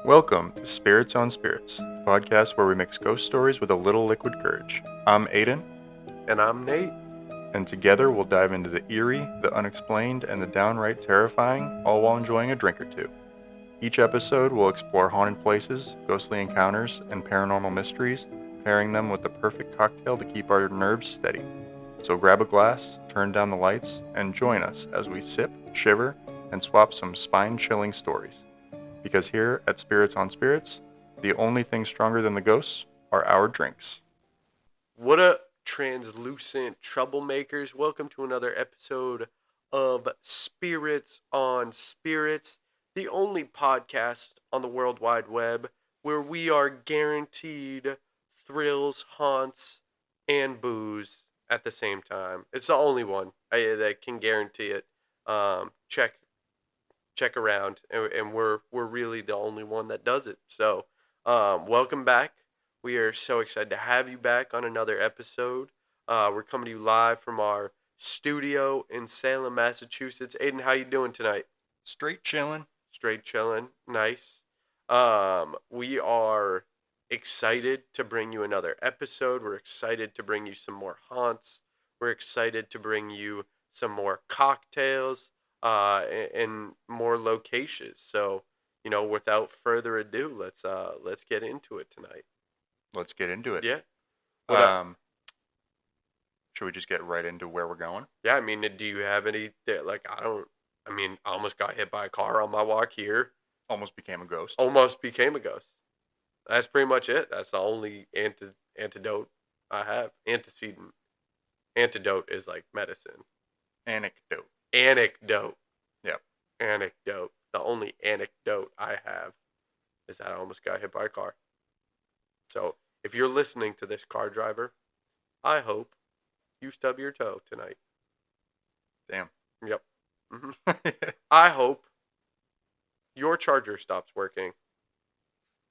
Welcome to Spirits on Spirits, the podcast where we mix ghost stories with a little liquid courage. I'm Aiden, And I'm Nate. and together we'll dive into the eerie, the unexplained, and the downright terrifying, all while enjoying a drink or two. Each episode will explore haunted places, ghostly encounters, and paranormal mysteries, pairing them with the perfect cocktail to keep our nerves steady. So grab a glass, turn down the lights, and join us as we sip, shiver, and swap some spine-chilling stories. Because here at Spirits on Spirits, the only thing stronger than the ghosts are our drinks. What up, translucent troublemakers? Welcome to another episode of Spirits on Spirits, the only podcast on the World Wide Web where we are guaranteed thrills, haunts, and booze at the same time. It's the only one that can guarantee it. Check around, and we're really the only one that does it. So, welcome back. We are so excited to have you back on another episode. We're coming to you live from our studio in Salem, Massachusetts. Aiden, how you doing tonight? Straight chillin'. Straight chilling. Nice. We are excited to bring you another episode. We're excited to bring you some more haunts. We're excited to bring you some more cocktails and more locations. So, without further ado, let's get into it tonight. Let's get into it. Yeah. Should we just get right into where we're going? Yeah, I mean, do you have any, I almost got hit by a car on my walk here. Almost became a ghost. Almost became a ghost. That's pretty much it. That's the only antidote I have. Antecedent. Antidote is like medicine. Anecdote. Yep. Yep. Anecdote. The only anecdote I have is that I almost got hit by a car. So, if you're listening to this, car driver, I hope you stub your toe tonight. Damn. Yep. Mm-hmm. I hope your charger stops working.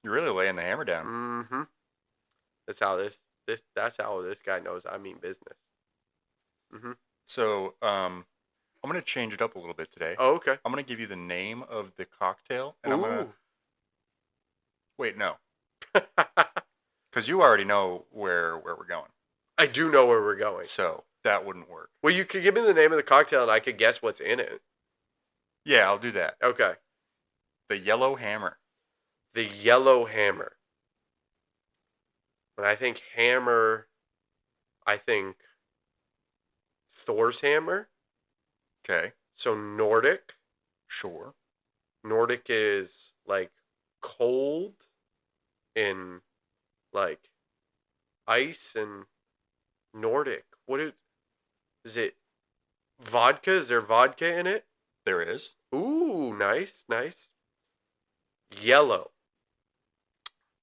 You're really laying the hammer down. Mm-hmm. That's how this guy knows I mean business. Mm-hmm. So, I'm going to change it up a little bit today. Oh, okay. I'm going to give you the name of the cocktail, and Ooh. I'm going to... Wait, no. Because you already know where we're going. I do know where we're going. So, that wouldn't work. Well, you could give me the name of the cocktail and I could guess what's in it. Yeah, I'll do that. Okay. The Yellow Hammer. The Yellow Hammer. When I think hammer, I think Thor's hammer. Okay. So Nordic. Sure. Nordic is like cold and like ice and Nordic. What is it? Vodka? Is there vodka in it? There is. Ooh, nice. Yellow.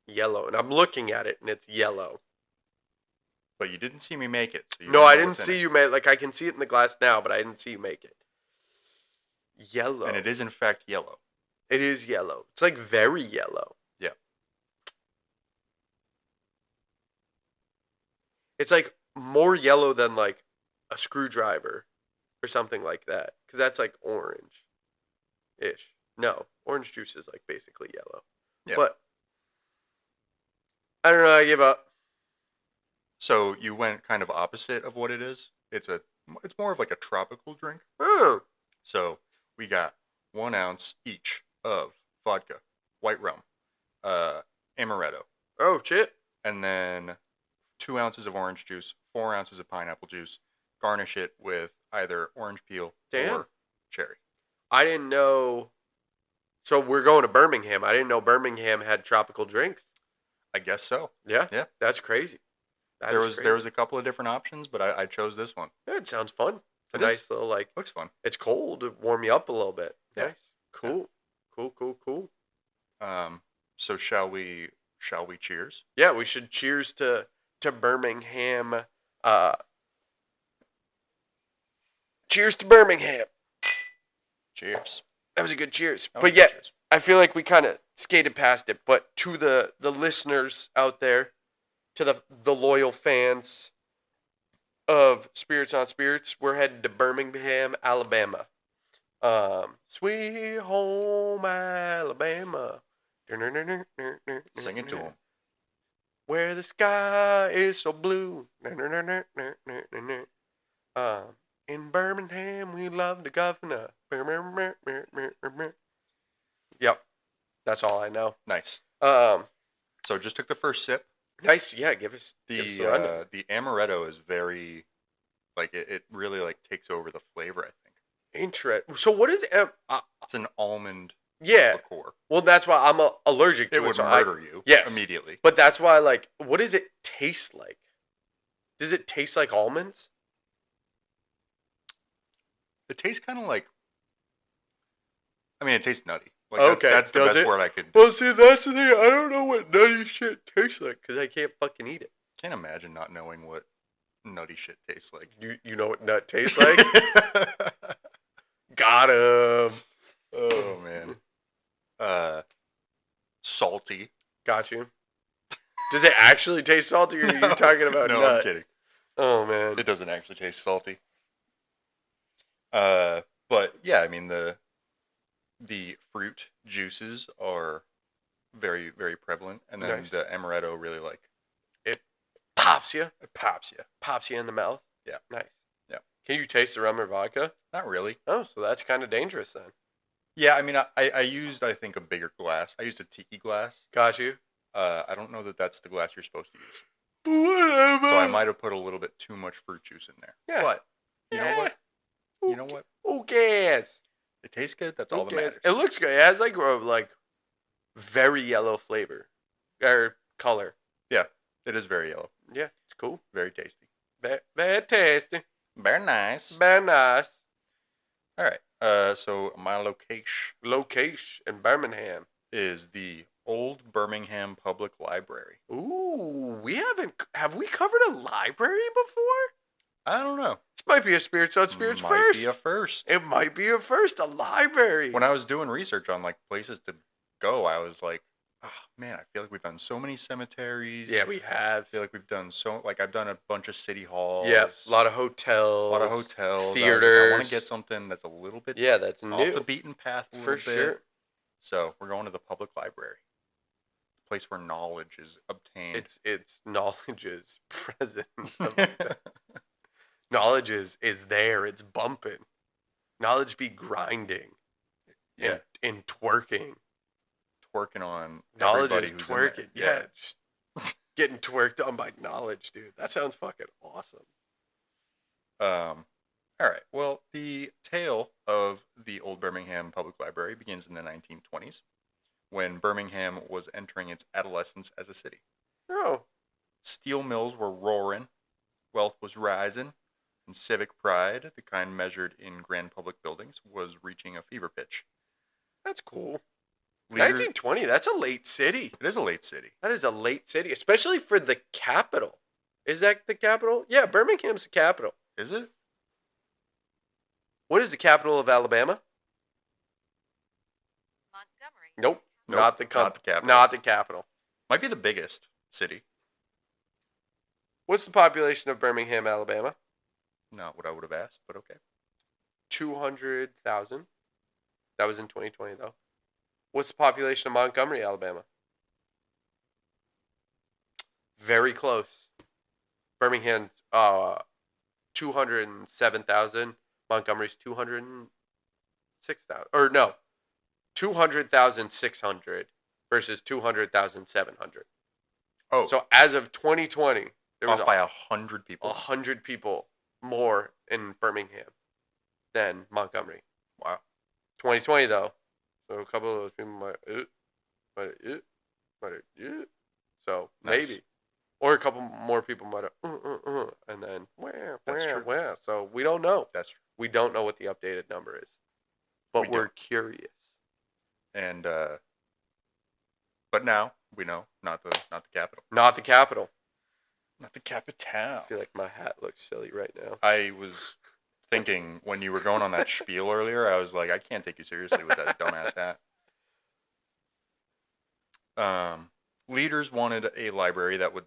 And I'm looking at it and it's yellow. But you didn't see me make it. So No, I didn't see you make it. Like, I can see it in the glass now, but I didn't see you make it. Yellow. And it is, in fact, yellow. It is yellow. It's like very yellow. Yeah. It's like more yellow than like a screwdriver or something like that. Because that's like orange-ish. No, orange juice is like basically yellow. Yeah. But I don't know. I give up. So you went kind of opposite of what it is. It's more of like a tropical drink. Oh. So we got 1 ounce each of vodka, white rum, amaretto. Oh, shit. And then 2 ounces of orange juice, 4 ounces of pineapple juice. Garnish it with either orange peel or cherry. I didn't know. So we're going to Birmingham. I didn't know Birmingham had tropical drinks. I guess so. Yeah. Yeah. That's crazy. There was a couple of different options, but I chose this one. Yeah, it sounds fun. It's a It nice little like. Looks fun. It's cold to warm you up a little bit. Yeah. Nice. Cool. Yeah. Cool. So shall we cheers? Yeah, we should cheers to Birmingham. Cheers to Birmingham. Cheers. That was a good cheers. That was But a good yeah, cheers. I feel like we kind of skated past it. But to the listeners out there, to the loyal fans of Spirits on Spirits, we're headed to Birmingham, Alabama. Sweet home Alabama. Sing it to him. Where the sky is so blue. In Birmingham, we love the governor. Yep, that's all I know. Nice. So just took the first sip. Nice, yeah. Give us the rundown. The amaretto is very, like it really like takes over the flavor. I think. Interesting. So what is it's an almond yeah liqueur. Well, that's why I'm allergic to it. It would so murder you immediately. But that's why, like, what does it taste like? Does it taste like almonds? It tastes kind of like. I mean, it tastes nutty. Like okay, that's the best word I could. Well, see, that's the thing. I don't know what nutty shit tastes like because I can't fucking eat it. Can't imagine not knowing what nutty shit tastes like. You know what nut tastes like? Got him. Oh man. Salty. Got you. Does it actually taste salty, or are you talking about no, nut? I'm kidding. Oh man, it doesn't actually taste salty. But yeah, I mean the fruit juices are very, very prevalent, and then nice. the amaretto really like it pops you. It pops you. Pops you in the mouth. Yeah. Nice. Yeah. Can you taste the rum or vodka? Not really. Oh, so that's kind of dangerous then. Yeah, I mean, I used, I think, a bigger glass. I used a tiki glass. Got you. I don't know that that's the glass you're supposed to use. Whatever. So I might have put a little bit too much fruit juice in there. Yeah. But, you know what? You know what? Who cares? It tastes good. That's all that matters. It looks good. It has like very yellow flavor. Or color. Yeah, it is very yellow. Yeah, it's cool. Very tasty. Very tasty. Very nice. Very nice. All right. So my location in Birmingham is the Old Birmingham Public Library. Ooh, have we covered a library before? I don't know. This might be a Spirits on Spirits first. Might be a first. It might be a first, a library. When I was doing research on like places to go, I was like, oh man, I feel like we've done so many cemeteries. Yeah, we have. I feel like we've done I've done a bunch of city halls. Yeah, a lot of hotels. Theaters. I want to get something that's a little bit that's new. Off the beaten path a little bit. For sure. So we're going to the public library. The place where knowledge is obtained. It's knowledge's presence. Knowledge is there. It's bumping. Knowledge be grinding. Yeah. And twerking. Twerking on knowledge everybody is who's twerking. Yeah. Just getting twerked on by knowledge, dude. That sounds fucking awesome. All right. Well, the tale of the Old Birmingham Public Library begins in the 1920s, when Birmingham was entering its adolescence as a city. Oh. Steel mills were roaring, wealth was rising, and civic pride, the kind measured in grand public buildings, was reaching a fever pitch. That's cool. 1920, that's a late city. It is a late city. That is a late city, especially for the capital. Is that the capital? Yeah, Birmingham's the capital. Is it? What is the capital of Alabama? Montgomery. Nope. Not the capital. Not the capital. Might be the biggest city. What's the population of Birmingham, Alabama? Not what I would have asked, but okay. 200,000. That was in 2020, though. What's the population of Montgomery, Alabama? Very close. Birmingham's 207,000. Montgomery's 206,000. Or no, 200,600 versus 200,700. Oh. So as of 2020, there was off by 100 people. 100 people more in Birmingham than Montgomery. Wow. 2020 though, so a couple of those people might so nice. Maybe, or a couple more people might have, and then That's true. So we don't know. That's true. We don't know what the updated number is, but we're curious. And but now we know not the capital. Not the capital. Not the capital. I feel like my hat looks silly right now. I was thinking when you were going on that spiel earlier, I was like, I can't take you seriously with that dumbass hat. Leaders wanted a library that would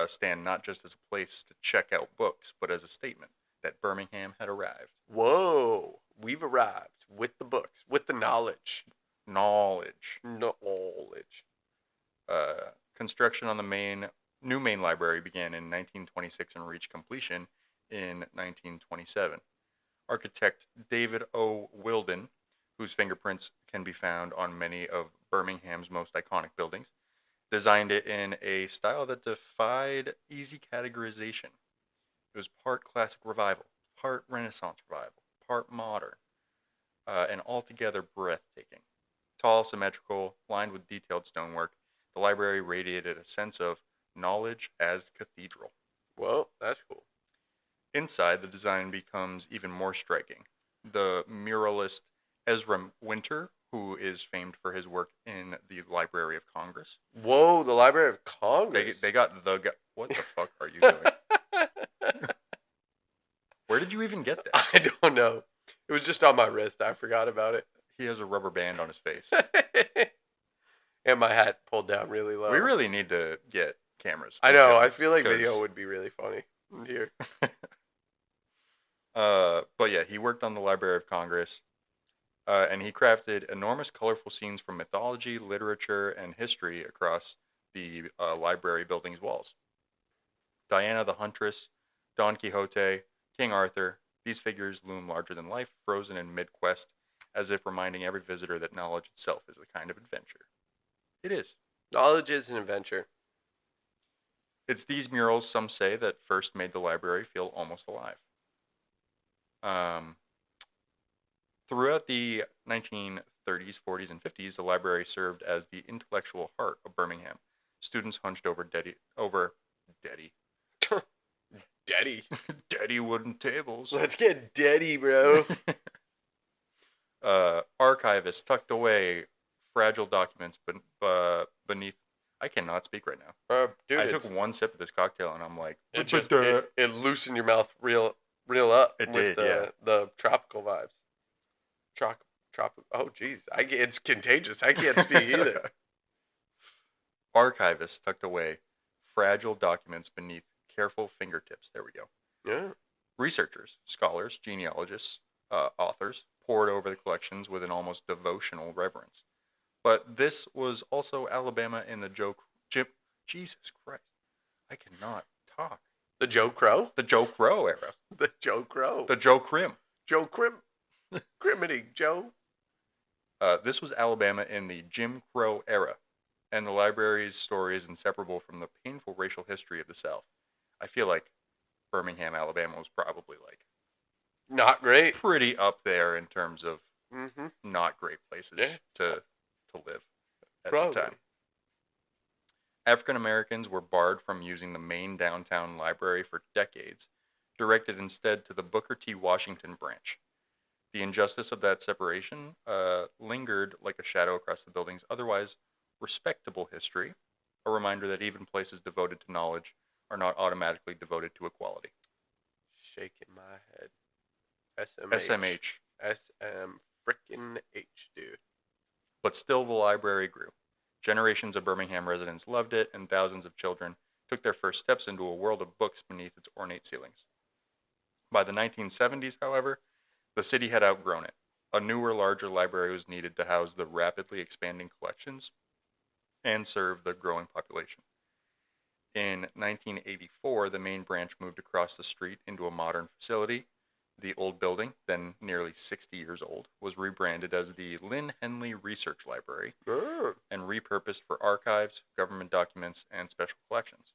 stand not just as a place to check out books, but as a statement that Birmingham had arrived. Whoa, we've arrived with the books, with the knowledge. Knowledge. Knowledge. Construction on the new main library began in 1926 and reached completion in 1927. Architect David O. Wilden, whose fingerprints can be found on many of Birmingham's most iconic buildings, designed it in a style that defied easy categorization. It was part classic revival, part Renaissance revival, part modern, and altogether breathtaking. Tall, symmetrical, lined with detailed stonework, the library radiated a sense of knowledge as cathedral. Well, that's cool. Inside, the design becomes even more striking. The muralist Ezra Winter, who is famed for his work in the Library of Congress. Whoa, the Library of Congress. They got the guy. What the fuck are you doing? Where did you even get that? I don't know. It was just on my wrist. I forgot about it. He has a rubber band on his face. And my hat pulled down really low. We really need to get cameras. I know. I feel like video would be really funny here. But yeah, he worked on the Library of Congress, and he crafted enormous colorful scenes from mythology, literature, and history across the library building's walls. Diana the Huntress, Don Quixote, King Arthur, these figures loom larger than life, frozen in mid-quest, as if reminding every visitor that knowledge itself is a kind of adventure. It is. Knowledge is an adventure. It's these murals, some say, that first made the library feel almost alive. Throughout the 1930s, 40s, and 50s, the library served as the intellectual heart of Birmingham. Students hunched over Daddy wooden tables. Let's get daddy, bro. Archivists tucked away fragile documents beneath. I cannot speak right now. Dude, I took one sip of this cocktail and I'm like, it loosened your mouth real up. It with did, the tropical vibes. Oh, jeez. It's contagious. I can't speak either. Archivists tucked away fragile documents beneath careful fingertips. There we go. Yeah. Researchers, scholars, genealogists, authors pored over the collections with an almost devotional reverence. But this was also Alabama in the Jesus Christ. I cannot talk. The Joe Crow? The Joe Crow era. The Joe Crow. The Joe Crim. Joe Crim. Criminy Joe. This was Alabama in the Jim Crow era, and the library's story is inseparable from the painful racial history of the South. I feel like Birmingham, Alabama was probably like not great. Pretty up there in terms of not great places to live at the time. African Americans were barred from using the main downtown library for decades, directed instead to the Booker T. Washington branch. The injustice of that separation lingered like a shadow across the building's otherwise respectable history, a reminder that even places devoted to knowledge are not automatically devoted to equality. Shaking my head. SMH. SM frickin' H, dude. But still the library grew. Generations of Birmingham residents loved it, and thousands of children took their first steps into a world of books beneath its ornate ceilings. By the 1970s, however, the city had outgrown it. A newer, larger library was needed to house the rapidly expanding collections and serve the growing population. In 1984, the main branch moved across the street into a modern facility. The old building, then nearly 60 years old, was rebranded as the Lynn Henley Research Library and repurposed for archives, government documents, and special collections.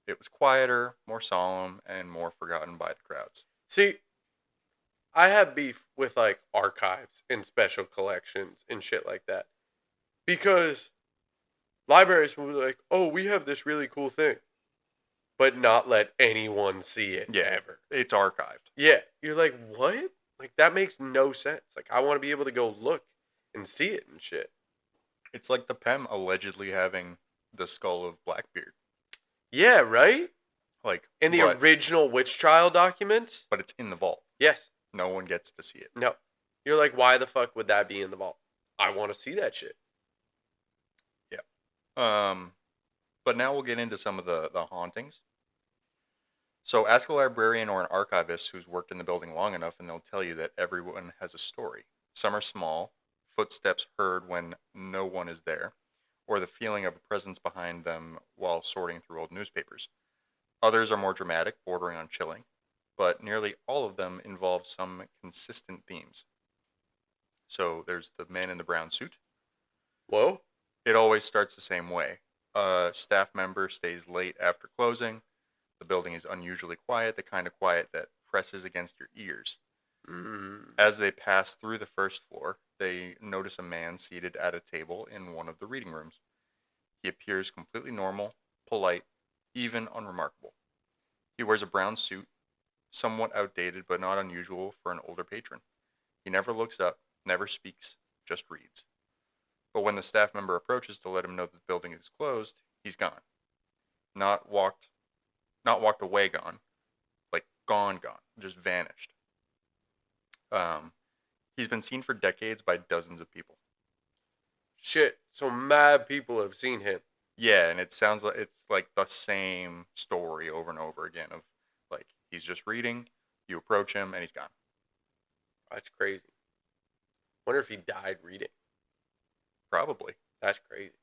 It was quieter, more solemn, and more forgotten by the crowds. See, I have beef with like archives and special collections and shit like that. Because libraries will be like, oh, we have this really cool thing. But not let anyone see it ever. It's archived. Yeah. You're like, what? Like, that makes no sense. Like, I want to be able to go look and see it and shit. It's like the PEM allegedly having the skull of Blackbeard. Yeah, right? Like in the original witch trial documents? But it's in the vault. Yes. No one gets to see it. No. You're like, why the fuck would that be in the vault? I want to see that shit. Yeah. But now we'll get into some of the hauntings. So ask a librarian or an archivist who's worked in the building long enough and they'll tell you that everyone has a story. Some are small, footsteps heard when no one is there, or the feeling of a presence behind them while sorting through old newspapers. Others are more dramatic, bordering on chilling, but nearly all of them involve some consistent themes. So there's the man in the brown suit. Whoa. It always starts the same way. A staff member stays late after closing. The building is unusually quiet, the kind of quiet that presses against your ears. Mm. As they pass through the first floor, they notice a man seated at a table in one of the reading rooms. He appears completely normal, polite, even unremarkable. He wears a brown suit, somewhat outdated but not unusual for an older patron. He never looks up, never speaks, just reads. But when the staff member approaches to let him know that the building is closed, he's gone. Not walked away gone, like gone, just vanished. He's been seen for decades by dozens of people. Shit. So mad people have seen him. Yeah, and it sounds like it's like the same story over and over again of like he's just reading, you approach him, and he's gone. That's crazy. Wonder if he died reading. Probably. That's crazy.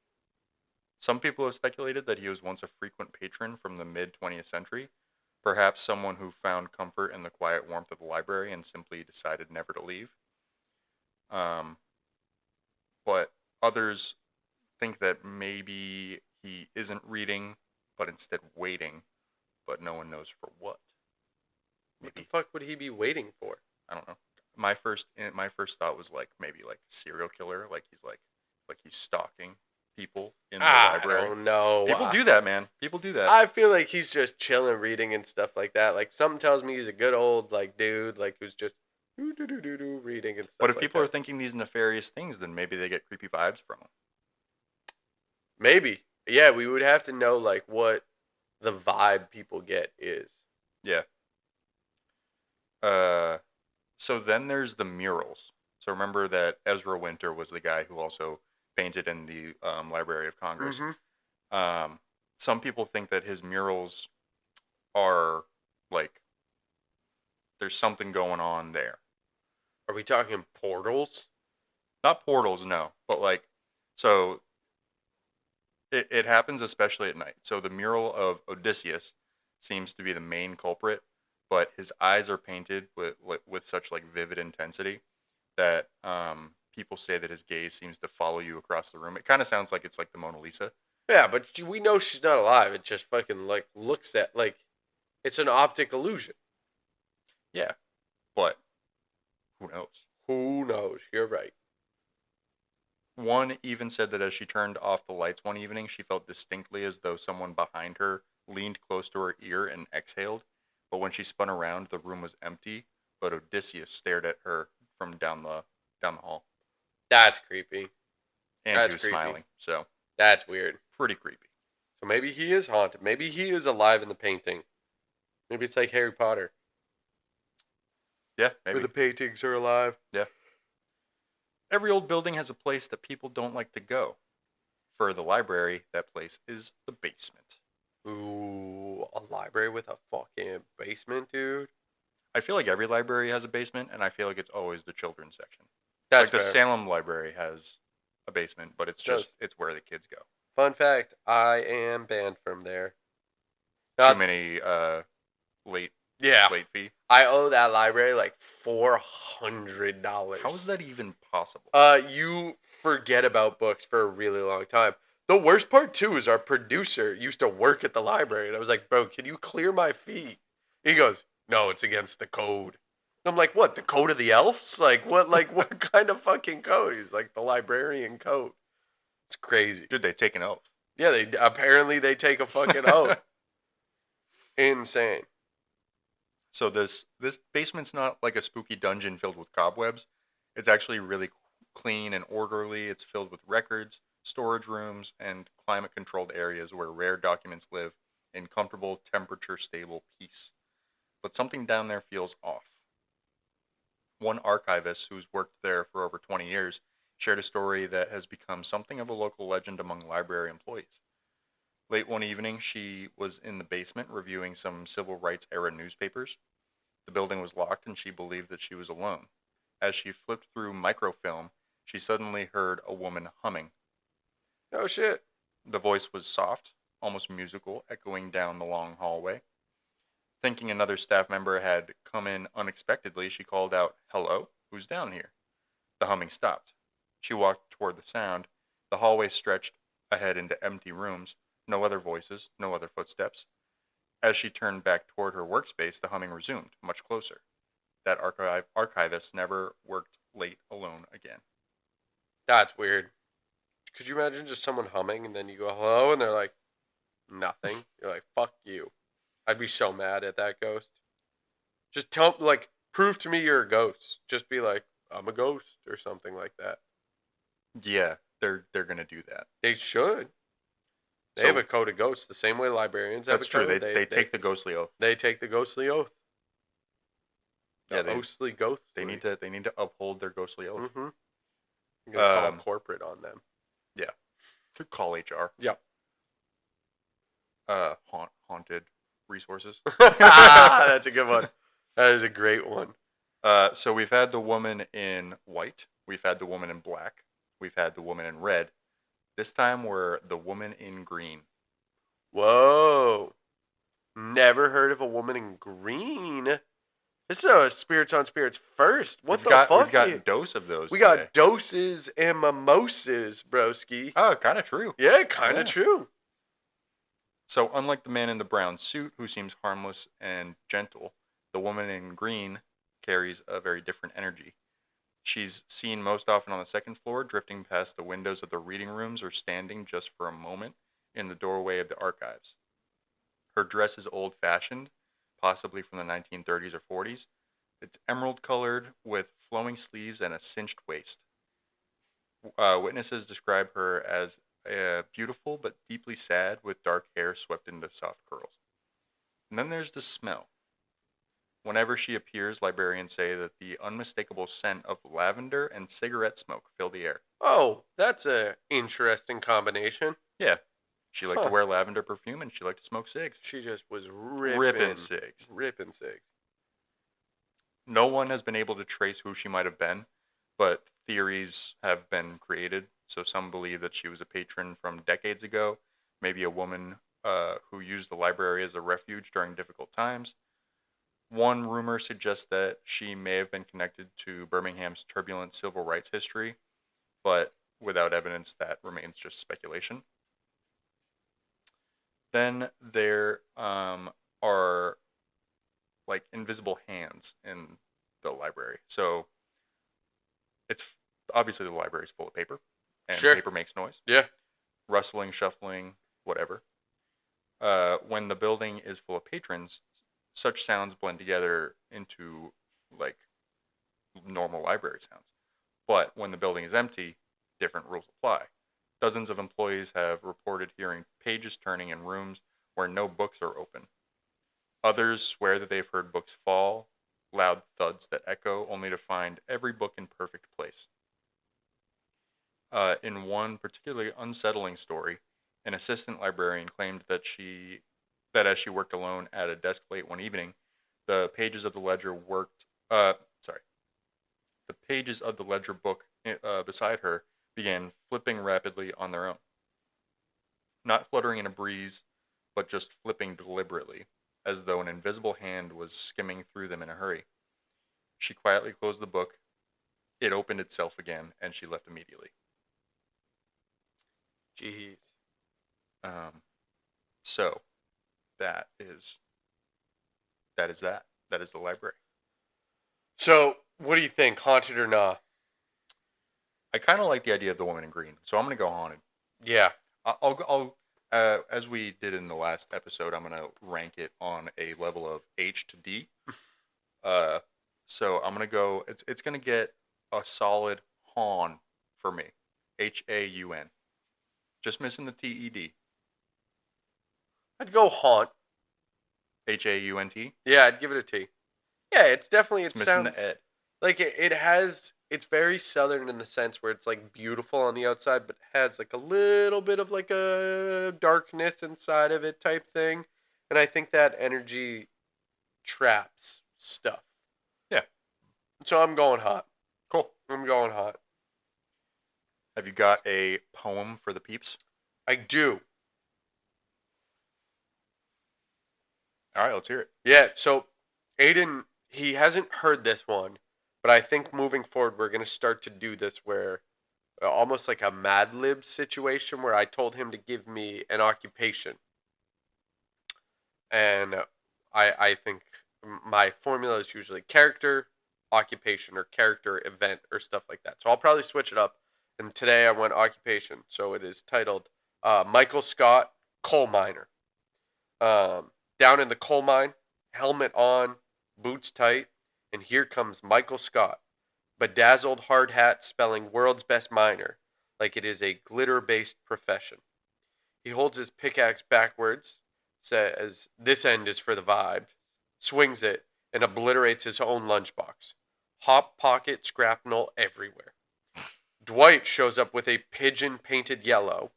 Some people have speculated that he was once a frequent patron from the mid-20th century, perhaps someone who found comfort in the quiet warmth of the library and simply decided never to leave. But others think that maybe he isn't reading, but instead waiting, but no one knows for what. What the fuck would he be waiting for? I don't know. My first thought was like maybe like serial killer, like he's stalking people in the library. I don't know. People do that, man. People do that. I feel like he's just chilling, reading and stuff like that. Like something tells me he's a good old like dude, like who's just reading and stuff. But if like people that. are thinking these nefarious things, then maybe they get creepy vibes from them. Maybe, yeah, we would have to know like what the vibe people get is. Yeah. So then there's the murals. So remember that Ezra Winter was the guy who also painted in the Library of Congress. Mm-hmm. Some people think that his murals are like there's something going on there. Are we talking portals? Not portals, no, but like so it happens especially at night. So the mural of Odysseus seems to be the main culprit, but his eyes are painted with such like vivid intensity that people say that his gaze seems to follow you across the room. It kind of sounds like it's like the Mona Lisa. Yeah, but we know she's not alive. It just fucking like looks at like it's an optic illusion. Yeah, but who knows? Who knows? You're right. One even said that as she turned off the lights one evening, she felt distinctly as though someone behind her leaned close to her ear and exhaled. But when she spun around, the room was empty, but Odysseus stared at her from down the hall. That's creepy. And That's he was creepy. smiling, so That's weird. pretty creepy. So maybe he is haunted. Maybe he is alive in the painting. Maybe it's like Harry Potter. Yeah, maybe. Where the paintings are alive. Yeah. Every old building has a place that people don't like to go. For the library, that place is the basement. Ooh, a library with a fucking basement, dude. I feel like every library has a basement, and I feel like it's always the children's section. That's like the fair. Salem Library has a basement, but it's Does. just it's where the kids go. Fun fact, I am banned from there. Too many late fee. I owe that library like $400. How is that even possible? You forget about books for a really long time. The worst part too is our producer used to work at the library, and I was like, "Bro, can you clear my fee?" He goes, "No, it's against the code." And I'm like, "What? The code of the elves? Like what? Like what kind of fucking code?" He's like, "The librarian code." It's crazy. Dude, they take an oath. Yeah, they take a fucking oath. Insane. So this basement's not like a spooky dungeon filled with cobwebs. It's actually really clean and orderly. It's filled with records, storage rooms, and climate-controlled areas where rare documents live in comfortable, temperature-stable peace. But something down there feels off. One archivist who's worked there for over 20 years shared a story that has become something of a local legend among library employees. Late one evening, she was in the basement reviewing some civil rights era newspapers. The building was locked and she believed that she was alone. As she flipped through microfilm, she suddenly heard a woman humming. Oh, shit. The voice was soft, almost musical, echoing down the long hallway. Thinking another staff member had come in unexpectedly, she called out, "Hello? Who's down here?" The humming stopped. She walked toward the sound. The hallway stretched ahead into empty rooms. No other voices, no other footsteps. As she turned back toward her workspace, the humming resumed, much closer. That archivist never worked late alone again. That's weird. Could you imagine just someone humming and then you go hello and they're like, nothing? You're like, fuck you. I'd be so mad at that ghost. Just prove to me you're a ghost. Just be like, I'm a ghost or something like that. Yeah, they're gonna do that. They should. They have a code of ghosts the same way librarians have a code. That's true. They take the ghostly oath. They take the ghostly oath. Yeah, ghostly ghost. They need to uphold their ghostly oath. Mm-hmm. You're gonna call corporate on them. Yeah. Could call HR. Yep. Haunted resources. That's a good one. That is a great one. So we've had the woman in white. We've had the woman in black. We've had the woman in red. This time we're the woman in green. Whoa. Never heard of a woman in green. This is a Spirits on Spirits first. What the fuck? We've got a dose of those. We got doses and mimosas, broski. Oh, kind of true. Yeah, kind of true. So unlike the man in the brown suit, who seems harmless and gentle, the woman in green carries a very different energy. She's seen most often on the second floor, drifting past the windows of the reading rooms or standing just for a moment in the doorway of the archives. Her dress is old-fashioned, possibly from the 1930s or 40s. It's emerald-colored with flowing sleeves and a cinched waist. Witnesses describe her as beautiful but deeply sad, with dark hair swept into soft curls. And then there's the smell. Whenever she appears, librarians say that the unmistakable scent of lavender and cigarette smoke fill the air. Oh, that's a interesting combination. Yeah. She liked to wear lavender perfume and she liked to smoke cigs. She just was ripping cigs. Ripping cigs. No one has been able to trace who she might have been, but theories have been created. So some believe that she was a patron from decades ago, maybe a woman who used the library as a refuge during difficult times. One rumor suggests that she may have been connected to Birmingham's turbulent civil rights history, but without evidence, that remains just speculation. Then there are like invisible hands in the library. So it's obviously the library is full of paper, and paper makes noise. Yeah. Rustling, shuffling, whatever. When the building is full of patrons, such sounds blend together into like normal library sounds. But when the building is empty, different rules apply. Dozens of employees have reported hearing pages turning in rooms where no books are open. Others swear that they've heard books fall, loud thuds that echo, only to find every book in perfect place. In one particularly unsettling story, an assistant librarian claimed that as she worked alone at a desk late one evening, the pages of the ledger book beside her began flipping rapidly on their own. Not fluttering in a breeze, but just flipping deliberately, as though an invisible hand was skimming through them in a hurry. She quietly closed the book, it opened itself again, and she left immediately. Jeez. So, that is that. That is the library. So, what do you think, haunted or not? I kind of like the idea of the woman in green, so I'm going to go haunted. Yeah. I'll as we did in the last episode, I'm going to rank it on a level of H to D. So I'm going to go, it's going to get a solid haun for me. Haun. Just missing the TED. I'd go haunt. Haunt? Yeah, I'd give it a T. Yeah, it's definitely, It's missing the ed. Like it's very southern in the sense where it's like beautiful on the outside, but has like a little bit of like a darkness inside of it type thing. And I think that energy traps stuff. Yeah. So I'm going hot. Cool. I'm going hot. Have you got a poem for the peeps? I do. All right, let's hear it. Yeah, so Aiden, he hasn't heard this one, but I think moving forward, we're going to start to do this where almost like a Mad Lib situation where I told him to give me an occupation. And I think my formula is usually character, occupation, or character, event, or stuff like that. So I'll probably switch it up. And today I went occupation. So it is titled Michael Scott, Coal Miner. Down in the coal mine, helmet on, boots tight, and here comes Michael Scott, bedazzled hard hat spelling world's best miner, like it is a glitter-based profession. He holds his pickaxe backwards, says, "This end is for the vibe," swings it, and obliterates his own lunchbox. Hop pocket scrapnel everywhere. Dwight shows up with a pigeon painted yellow.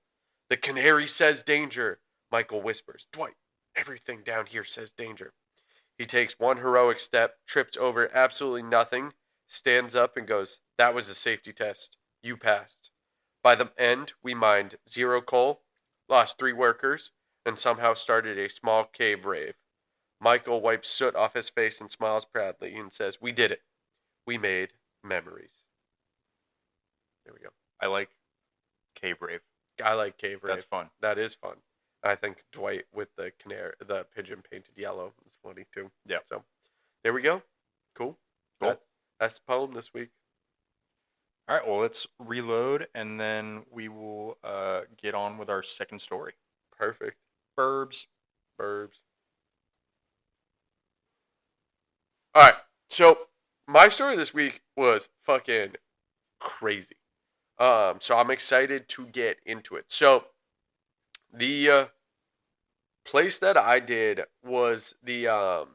"The canary says danger," Michael whispers. "Dwight, everything down here says danger." He takes one heroic step, trips over absolutely nothing, stands up and goes, "That was a safety test. You passed." By the end, we mined 0 coal, lost 3 workers, and somehow started a small cave rave. Michael wipes soot off his face and smiles proudly and says, "We did it. We made memories." There we go. I like Cave Rave. I like cave rave. That's fun. That is fun. I think Dwight with the pigeon painted yellow is funny too. Yeah. So there we go. Cool. That's the poem this week. All right, well, let's reload, and then we will get on with our second story. Perfect. Burbs. All right. So my story this week was fucking crazy. So I'm excited to get into it. So the place that I did was the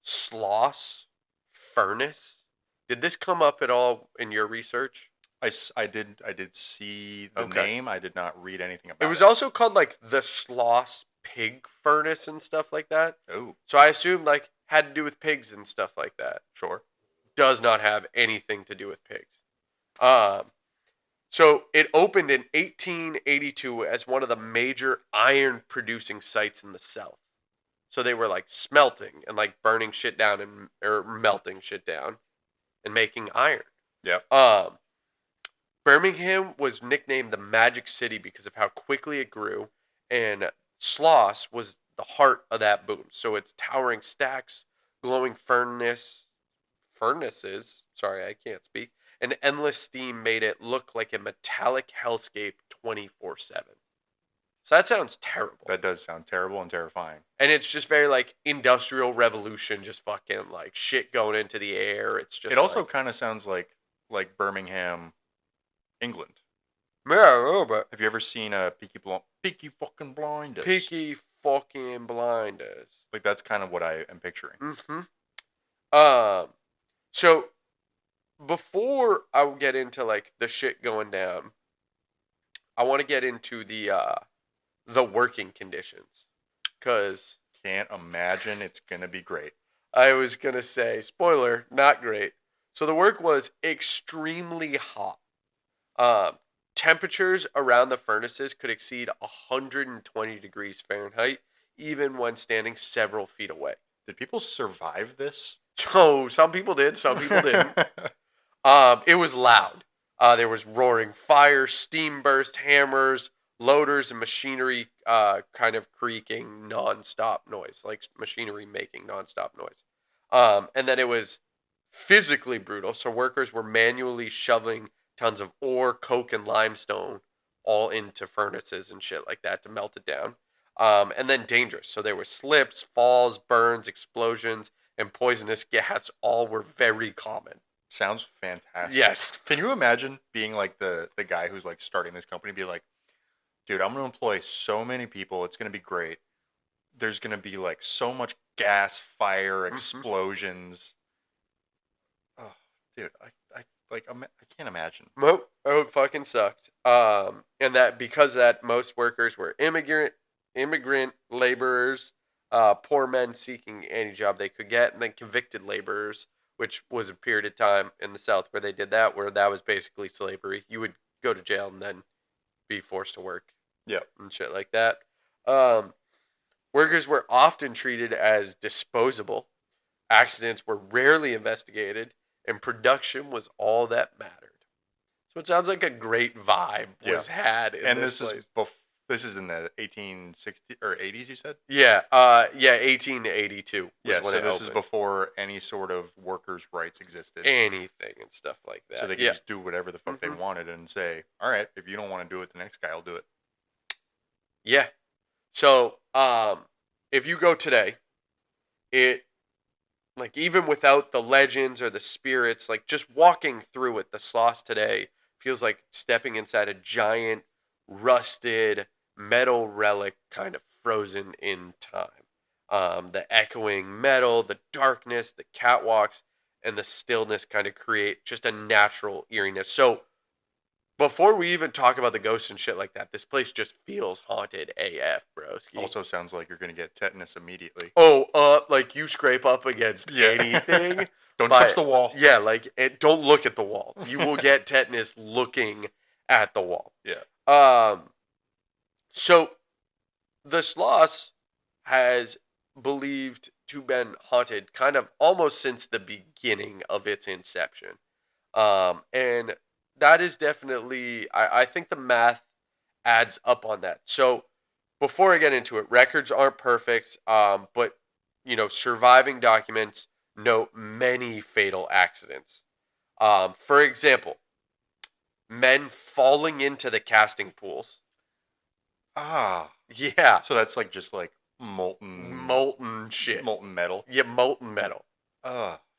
Sloss furnace. Did this come up at all in your research? I did see the Okay. name. I did not read anything about it. It was also called like the Sloss pig furnace and stuff like that. Oh, So I assumed like had to do with pigs and stuff like that. sure. Does not have anything to do with pigs. So it opened in 1882 as one of the major iron producing sites in the South. So they were like smelting and like burning shit down or melting shit down and making iron. Yep. Birmingham was nicknamed the Magic City because of how quickly it grew, and Sloss was the heart of that boom. So its towering stacks, glowing furnaces, sorry, I can't speak, and endless steam made it look like a metallic hellscape 24/7. So that sounds terrible. That does sound terrible and terrifying. And it's just very like industrial revolution, just fucking like shit going into the air. It's just It also like, kind of sounds like Birmingham, England. yeah, a little bit. Have you ever seen Peaky fucking Blinders? Peaky fucking blinders. Like, that's kind of what I am picturing. Mm-hmm. So before I get into like the shit going down, I want to get into the working conditions, because Can't imagine it's gonna be great. I was gonna say, spoiler, not great. So the work was extremely hot. Temperatures around the furnaces could exceed 120 degrees Fahrenheit, even when standing several feet away. Did people survive this? So some people did, some people didn't. It was loud. There was roaring fire, steam burst, hammers, loaders, and machinery kind of creaking nonstop noise, like machinery making nonstop noise. And then it was physically brutal. So workers were manually shoving tons of ore, coke, and limestone all into furnaces and shit like that to melt it down. And then dangerous. So there were slips, falls, burns, explosions, and poisonous gas. All were very common. Sounds fantastic. Yes. Can you imagine being like the guy who's like starting this company, be like, dude, I'm gonna employ so many people. It's gonna be great. There's gonna be like so much gas, fire, explosions. Oh, dude, I can't imagine. Nope. Oh, it fucking sucked. And that because of that most workers were immigrant laborers, poor men seeking any job they could get, and then convicted laborers, which was a period of time in the South where they did that, where that was basically slavery. You would go to jail and then be forced to work. Yep. And shit like that. Workers were often treated as disposable. Accidents were rarely investigated, and production was all that mattered. So it sounds like a great vibe was had in and this this place. this is in the 1860s or 80s, you said? Yeah, 1882 was Yeah, when so it this is opened. before any sort of workers' rights existed. Anything and stuff like that. So they could just do whatever the fuck they Mhm. wanted and say, all right, if you don't want to do it, the next guy will do it. Yeah. So, if you go today, it, like, even without the legends or the spirits, like, just walking through it, the Sloss today feels like stepping inside a giant, rusted metal relic kind of frozen in time. The echoing metal, the darkness, the catwalks, and the stillness kind of create just a natural eeriness. So, before we even talk about the ghosts and shit like that, this place just feels haunted AF, broski. Also sounds like you're going to get tetanus immediately. Oh, like you scrape up against anything. Don't touch the wall. Yeah, like don't look at the wall. You will get tetanus looking at the wall. Yeah. So the Sloss has believed to been haunted kind of almost since the beginning of its inception. And that is definitely, I think the math adds up on that. So before I get into it, records aren't perfect, but surviving documents note many fatal accidents. For example, men falling into the casting pools. Ah. Yeah. So that's like just like molten shit. Molten metal. Yeah, molten metal.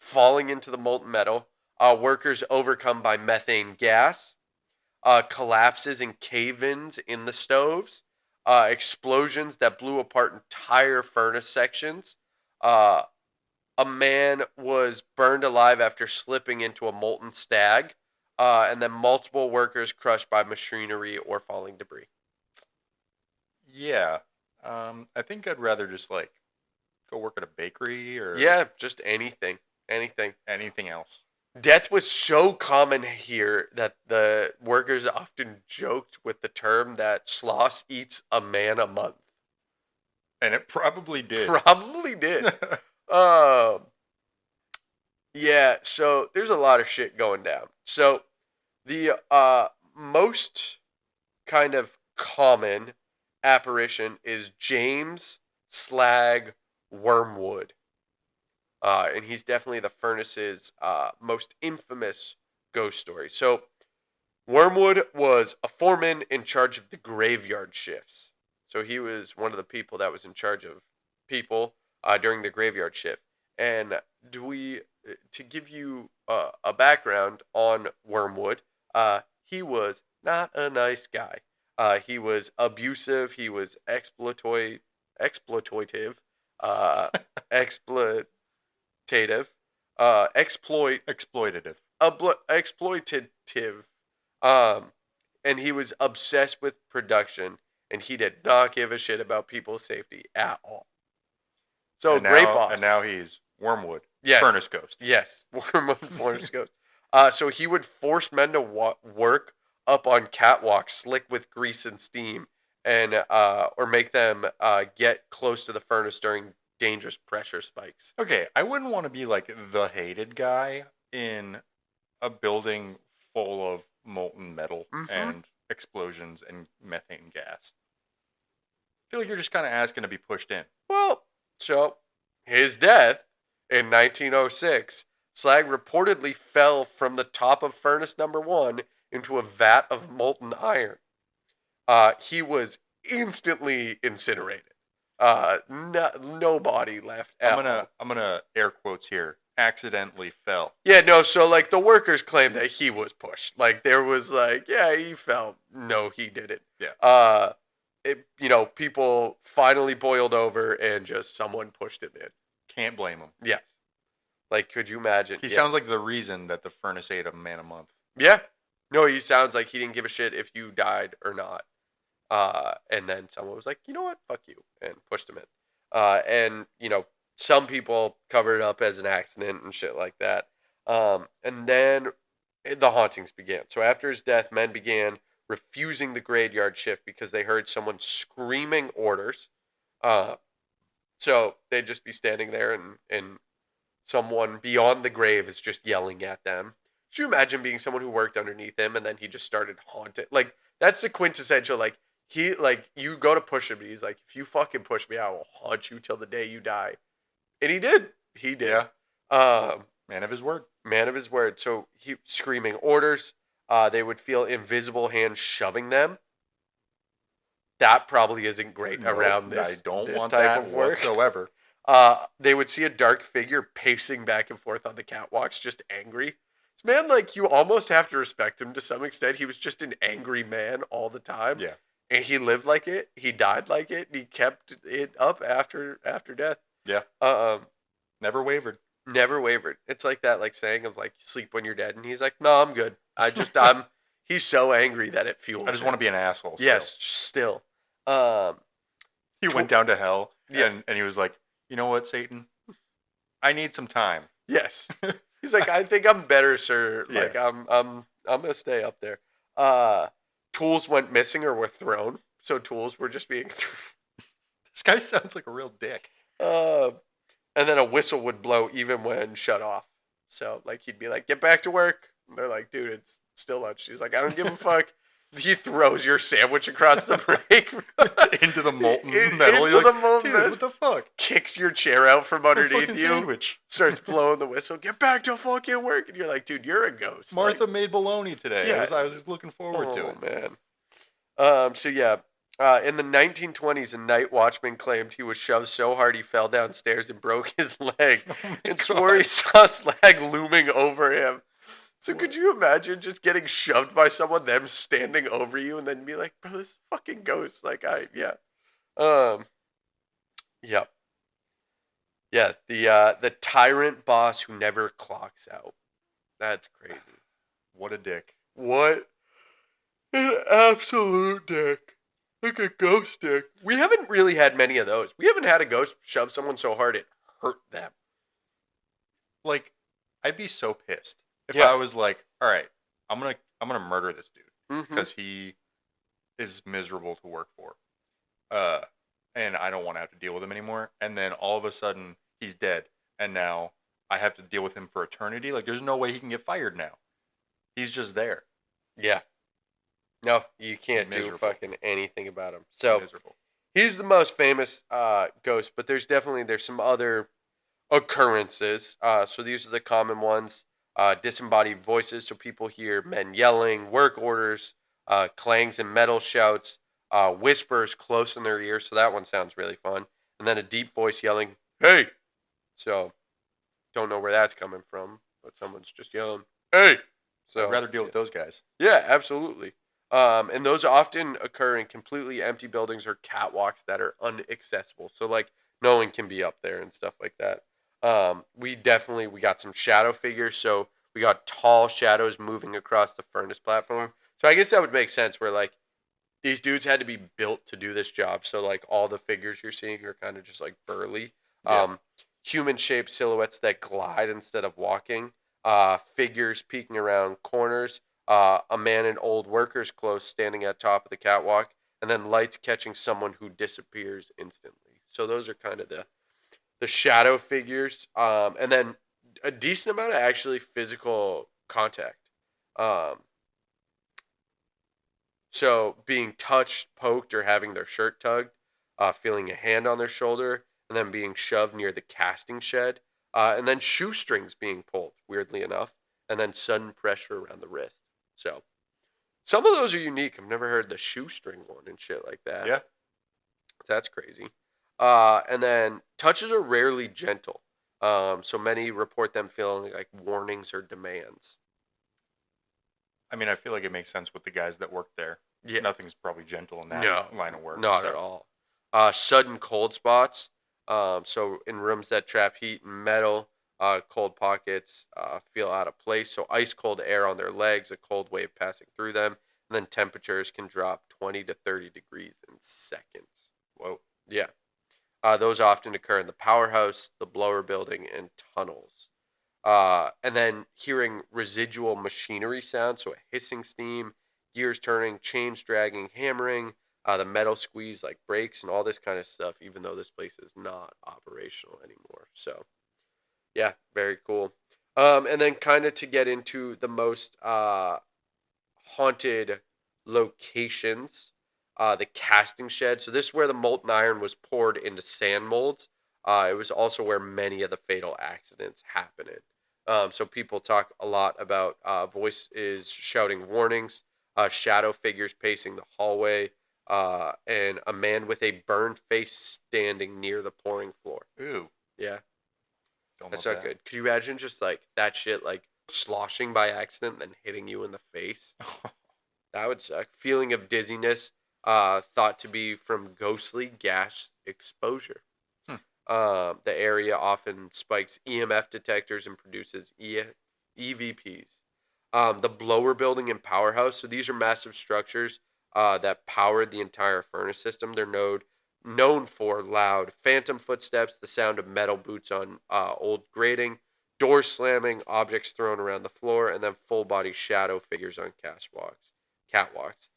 Falling into the molten metal. Workers overcome by methane gas. Collapses and cave-ins in the stoves. Explosions that blew apart entire furnace sections. A man was burned alive after slipping into a molten stag. And then multiple workers crushed by machinery or falling debris. Yeah. I think I'd rather just like go work at a bakery or Just anything. anything else. Death was so common here that the workers often joked with the term that Sloss eats a man a month. And it probably did. Yeah, so there's a lot of shit going down. So the most kind of common apparition is James Slag Wormwood. And he's definitely the furnace's most infamous ghost story. So, Wormwood was a foreman in charge of the graveyard shifts. So, he was one of the people that was in charge of people during the graveyard shift. And to give you a background on Wormwood, he was not a nice guy. He was abusive. He was exploitative. Exploitative, exploitative, and he was obsessed with production, and he did not give a shit about people's safety at all. So great boss. And now he's Wormwood, yes. Furnace Ghost. Yes, Wormwood, Furnace Ghost. So he would force men to work up on catwalks slick with grease and steam, and or make them get close to the furnace during dangerous pressure spikes. Okay, I wouldn't want to be like the hated guy in a building full of molten metal and explosions and methane gas. I feel like you're just kind of asking to be pushed in. Well, so his death in 1906, Slag reportedly fell from the top of furnace number 1 into a vat of molten iron. He was instantly incinerated. No body left. I'm gonna air quotes here. Accidentally fell. Yeah, no. So like the workers claim that he was pushed. Like there was like, yeah, he fell. No, he didn't. Yeah. People finally boiled over and just someone pushed him in. Can't blame him. Yeah. Like, could you imagine? He sounds like the reason that the furnace ate a man a month. Yeah. No, he sounds like he didn't give a shit if you died or not. And then someone was like, you know what? Fuck you. And pushed him in. And some people covered it up as an accident and shit like that. And then the hauntings began. So after his death, men began refusing the graveyard shift because they heard someone screaming orders. Uh, so they'd just be standing there and someone beyond the grave is just yelling at them. Could you imagine being someone who worked underneath him and then he just started haunting? Like, that's the quintessential, like, you go to push him and he's like, if you fucking push me, I will haunt you till the day you die. And he did. He did. Yeah. Um, Man of his word. Man of his word. So he screaming orders. They would feel invisible hands shoving them. That probably isn't great Nope, around I this, don't this want type that of work. whatsoever. They would see a dark figure pacing back and forth on the catwalks, just angry. This man, like, you almost have to respect him to some extent. He was just an angry man all the time. Yeah. And he lived like it. He died like it. And he kept it up after death. Yeah. Never wavered. Never wavered. It's like that, like, saying of, like, sleep when you're dead. And he's like, no, I'm good. I'm he's so angry that it fuels I just him. want to be an asshole. Yes, still. He went down to hell, Yeah. and he was like, you know what, Satan? I need some time. Yes. He's like, I think I'm better, sir. Yeah. Like, I'm gonna stay up there. Tools went missing or were thrown, so tools were just being thrown. This guy sounds like a real dick. And then a whistle would blow even when shut off. So, like, he'd be like, get back to work. And they're like, dude, it's still lunch. He's like, I don't give a fuck. He throws your sandwich across the break. Into the molten metal. Into You're the like, molten dude, metal. what the fuck? Kicks your chair out from underneath fucking you. Sandwich. Starts blowing the whistle. Get back to fucking work. And you're like, dude, you're a ghost. Martha like, made bologna today. Yeah. I was just looking forward to it. Man. So yeah, in the 1920s, a night watchman claimed he was shoved so hard he fell downstairs and broke his leg, and swore he saw Slag looming over him. So could you imagine just getting shoved by someone, them standing over you, and then be like, bro, this is fucking ghost. Like, yeah. Yeah. Yeah, the tyrant boss who never clocks out. That's crazy. What a dick. What an absolute dick. Like a ghost dick. We haven't really had many of those. We haven't had a ghost shove someone so hard it hurt them. Like, I'd be so pissed if Yeah. I was like, all right, I'm gonna murder this dude because he is miserable to work for, and I don't want to have to deal with him anymore. And then all of a sudden he's dead, and now I have to deal with him for eternity. Like, there's no way he can get fired now. He's just there. Yeah. No, you can't Miserable. do fucking anything about him. So Miserable. he's the most famous ghost, but there's some other occurrences. So these are the common ones. Disembodied voices, so people hear men yelling, work orders, clangs and metal shouts, whispers close in their ear, so that one sounds really fun. And then a deep voice yelling, hey! So, don't know where that's coming from, but someone's just yelling, hey! So, I'd rather deal with those guys. Yeah, absolutely. And those often occur in completely empty buildings or catwalks that are inaccessible. So, like, no one can be up there and stuff like that. We got some shadow figures. So, we got tall shadows moving across the furnace platform. So, I guess that would make sense where, like, these dudes had to be built to do this job. So, like, all the figures you're seeing are kind of just, like, burly. Yeah. Human-shaped silhouettes that glide instead of walking. Figures peeking around corners. A man in old workers' clothes standing at top of the catwalk, and then lights catching someone who disappears instantly. So those are kind of the shadow figures, and then a decent amount of actually physical contact. So being touched, poked, or having their shirt tugged, feeling a hand on their shoulder, and then being shoved near the casting shed, and then shoestrings being pulled, weirdly enough, and then sudden pressure around the wrist. So, some of those are unique. I've never heard the shoestring one and shit like that. Yeah. That's crazy. And then touches are rarely gentle. So many report them feeling like warnings or demands. I mean, I feel like it makes sense with the guys that work there. Yeah. Nothing's probably gentle in that line of work. Not at all. Sudden cold spots. So in rooms that trap heat and metal, cold pockets feel out of place. So ice cold air on their legs, a cold wave passing through them, and then temperatures can drop 20 to 30 degrees in seconds. Whoa. Yeah. Those often occur in the powerhouse, the blower building, and tunnels. And then hearing residual machinery sounds, so a hissing steam, gears turning, chains dragging, hammering, the metal squeeze like brakes and all this kind of stuff, even though this place is not operational anymore. So, yeah, very cool. And then kind of to get into the most haunted locations, the casting shed. So this is where the molten iron was poured into sand molds. It was also where many of the fatal accidents happened in. So people talk a lot about voices shouting warnings, shadow figures pacing the hallway, and a man with a burned face standing near the pouring floor. Ooh, Yeah, don't that's love not that. good. Could you imagine just like that shit, like sloshing by accident, then hitting you in the face? That would suck. Feeling of dizziness, thought to be from ghostly gas exposure. Hmm. The area often spikes EMF detectors and produces EVPs. The blower building and powerhouse. So these are massive structures that powered the entire furnace system. They're known for loud phantom footsteps, the sound of metal boots on old grating, doors slamming, objects thrown around the floor, and then full body shadow figures on catwalks.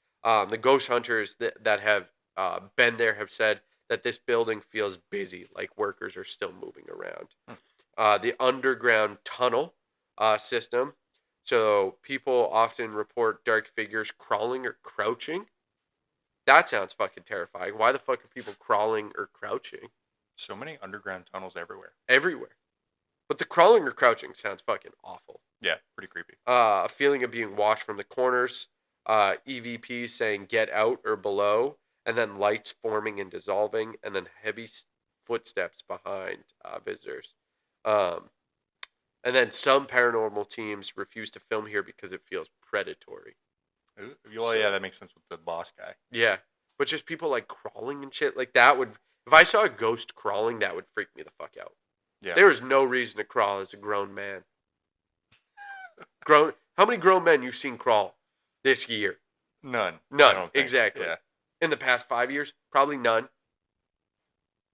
The ghost hunters that have been there have said that this building feels busy, like workers are still moving around. Hmm. The underground tunnel system. So people often report dark figures crawling or crouching. That sounds fucking terrifying. Why the fuck are people crawling or crouching So many underground tunnels everywhere. everywhere? But the crawling or crouching sounds fucking awful. Yeah, pretty creepy. A feeling of being watched from the corners, EVP saying get out or below, and then lights forming and dissolving, and then heavy footsteps behind visitors. Um, and then some paranormal teams refuse to film here because it feels predatory. Ooh, well, yeah, that makes sense with the boss guy. Yeah, but just people like crawling and shit like that would. If I saw a ghost crawling, that would freak me the fuck out. Yeah. There is no reason to crawl as a grown man. Grown. How many grown men you've seen crawl this year? None. None. I don't think. Exactly. Yeah. In the past 5 years, probably none.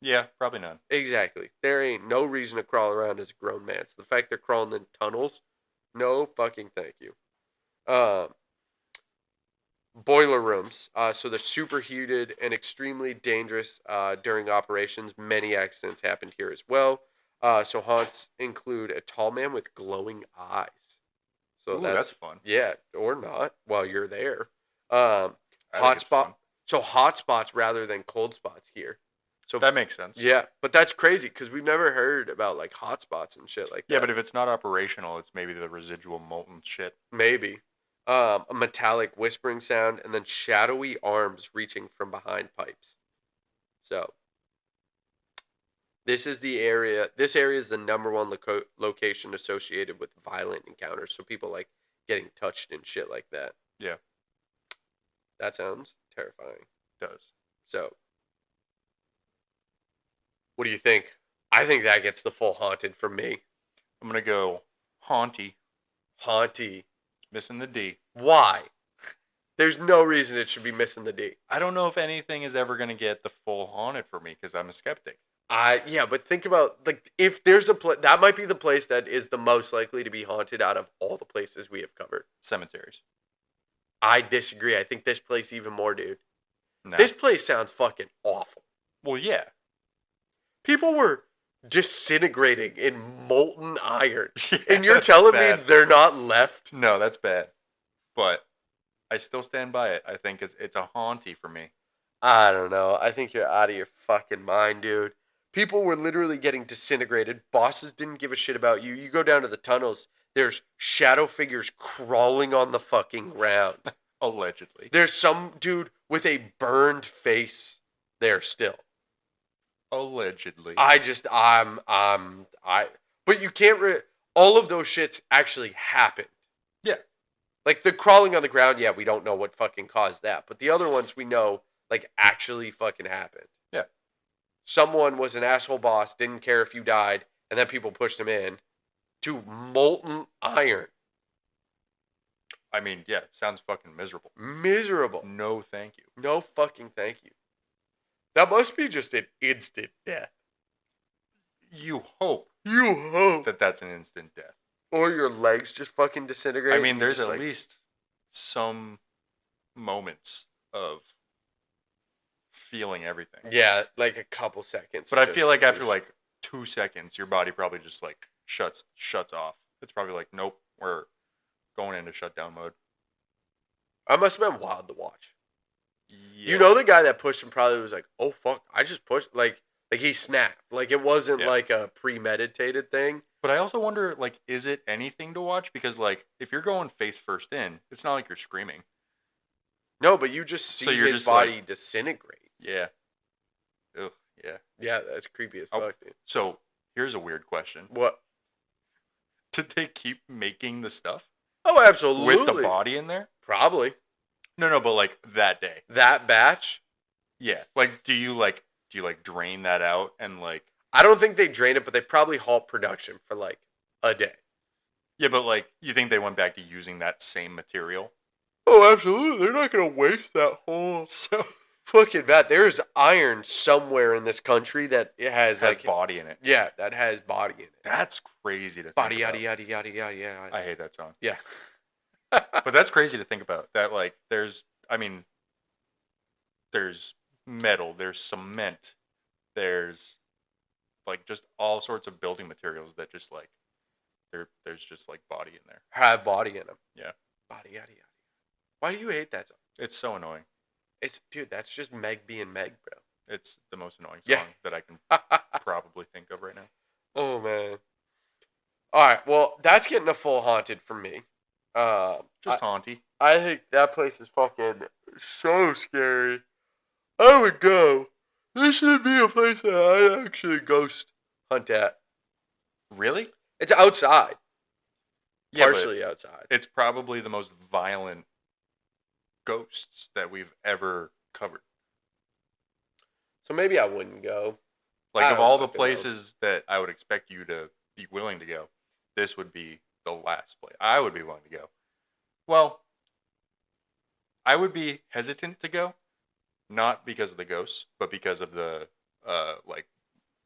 Yeah, probably none. Exactly. There ain't no reason to crawl around as a grown man. So the fact they're crawling in tunnels, no fucking thank you. Boiler rooms. So they're superheated and extremely dangerous during operations. Many accidents happened here as well. So haunts include a tall man with glowing eyes. So Ooh, that's fun. Yeah, or not while you're there. Um, I think it's fun. So hot spots rather than cold spots here. So That makes sense. yeah, but that's crazy because we've never heard about like hot spots and shit like that. Yeah, but if it's not operational, it's maybe the residual molten shit. Maybe. A metallic whispering sound and then shadowy arms reaching from behind pipes. So this is the area. This area is the number one location associated with violent encounters. So people like getting touched and shit like that. Yeah, That sounds terrifying. it does. So, what do you think? I think that gets the full haunted from me. I'm gonna go haunty, Haunty. missing the D. Why? There's no reason it should be missing the D. I don't know if anything is ever gonna get the full haunted for me because I'm a skeptic. Yeah, but think about like if there's a place that might be the place that is the most likely to be haunted out of all the places we have covered. Cemeteries. I disagree. I think this place even more, dude. No. This place sounds fucking awful. Well, yeah. People were disintegrating in molten iron. Yeah, And you're that's telling me bad. they're not left? No, that's bad. But I still stand by it. I think it's a haunty for me. I don't know. I think you're out of your fucking mind, dude. People were literally getting disintegrated. Bosses didn't give a shit about you. You go down to the tunnels, there's shadow figures crawling on the fucking ground. Allegedly. There's some dude with a burned face there still. Allegedly. But you can't, all of those shits actually happened. Yeah. Like the crawling on the ground, yeah, we don't know what fucking caused that. But the other ones we know, like, actually fucking happened. Yeah. Someone was an asshole boss, didn't care if you died, and then people pushed him in to molten iron. I mean, yeah, sounds fucking miserable. Miserable. No, thank you. No fucking thank you. That must be just an instant death. You hope You hope. that that's an instant death. Or your legs just fucking disintegrate. I mean, there's just, at least some moments of feeling everything. Yeah, like a couple seconds. But I feel like after like 2 seconds, your body probably just like shuts off. It's probably like, nope, we're going into shutdown mode. I must have been wild to watch. Yeah. You know, the guy that pushed him probably was like, "Oh fuck, I just pushed." Like he snapped. Like it wasn't like a premeditated thing. But I also wonder, like, is it anything to watch? Because like, if you're going face first in, it's not like you're screaming. No, but you just see his body disintegrate. Yeah. Ugh, yeah. Yeah, that's creepy as fuck, dude. So here's a weird question. What? Did they keep making the stuff? Oh, absolutely. With the body in there? Probably. No, but like that day. That batch? Yeah. Like, do you drain that out and like? I don't think they drained it, but they probably halt production for like a day. Yeah, but like, you think they went back to using that same material? Oh, absolutely. They're not gonna waste that whole fucking vat. There is iron somewhere in this country that it has like body in it. Yeah, that has body in it. That's crazy to body think yada about. yada yada yada yada. I hate that song. Yeah. But that's crazy to think about. That like there's metal, there's cement, there's like just all sorts of building materials that just like there's just like body in there. Have body in them. Yeah. Body yada yada. Why do you hate that song? It's so annoying. Dude, that's just Meg being Meg, bro. It's the most annoying song that I can probably think of right now. Oh man. All right, well, that's getting a full haunted for me. Just haunty. I think that place is fucking so scary. I would go. This should be a place that I'd actually ghost hunt at. Really? It's outside. Yeah, partially outside. It's probably the most violent ghosts that we've ever covered. So maybe I wouldn't go. Like, of all the places that I would expect you to be willing to go, this would be the last place I would be willing to go. Well, I would be hesitant to go, not because of the ghosts, but because of the like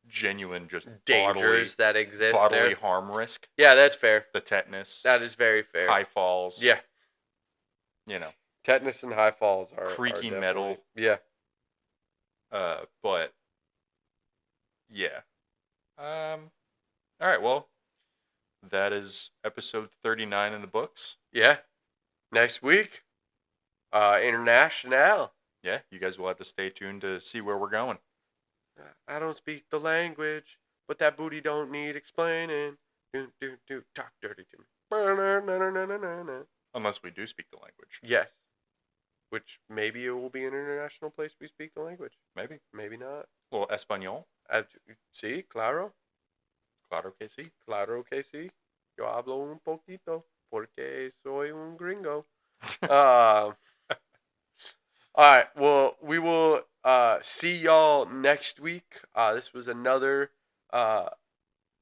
genuine just dangers that exist bodily there. harm risk. Yeah, that's fair. The tetanus. That is very fair. High falls. Yeah. You know. Tetanus and high falls are creaky metal. Yeah. But yeah. All right, well, that is episode 39 in the books. Yeah. Next week, international. Yeah, you guys will have to stay tuned to see where we're going. I don't speak the language, but that booty don't need explaining. Talk dirty to me. Unless we do speak the language. Yes. Which maybe it will be an international place we speak the language. Maybe. Maybe not. Well, español. Sí, claro. Claro que sí. Claro que sí. Yo hablo un poquito porque soy un gringo. All right. Well, we will see y'all next week. This was another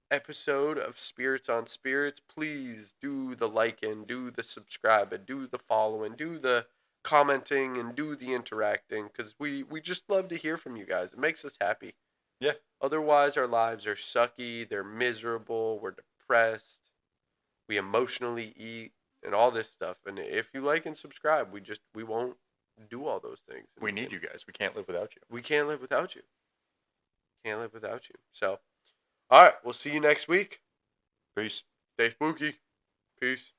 episode of Spirits on Spirits. Please do the liking, do the subscribing, do the following, do the commenting, and do the interacting, because we just love to hear from you guys. It makes us happy. Yeah. Otherwise, our lives are sucky. They're miserable. We're depressed. We emotionally eat and all this stuff. And if you like and subscribe, we won't do all those things. We need you guys. We can't live without you. We can't live without you. Can't live without you. So, all right. We'll see you next week. Peace. Stay spooky. Peace.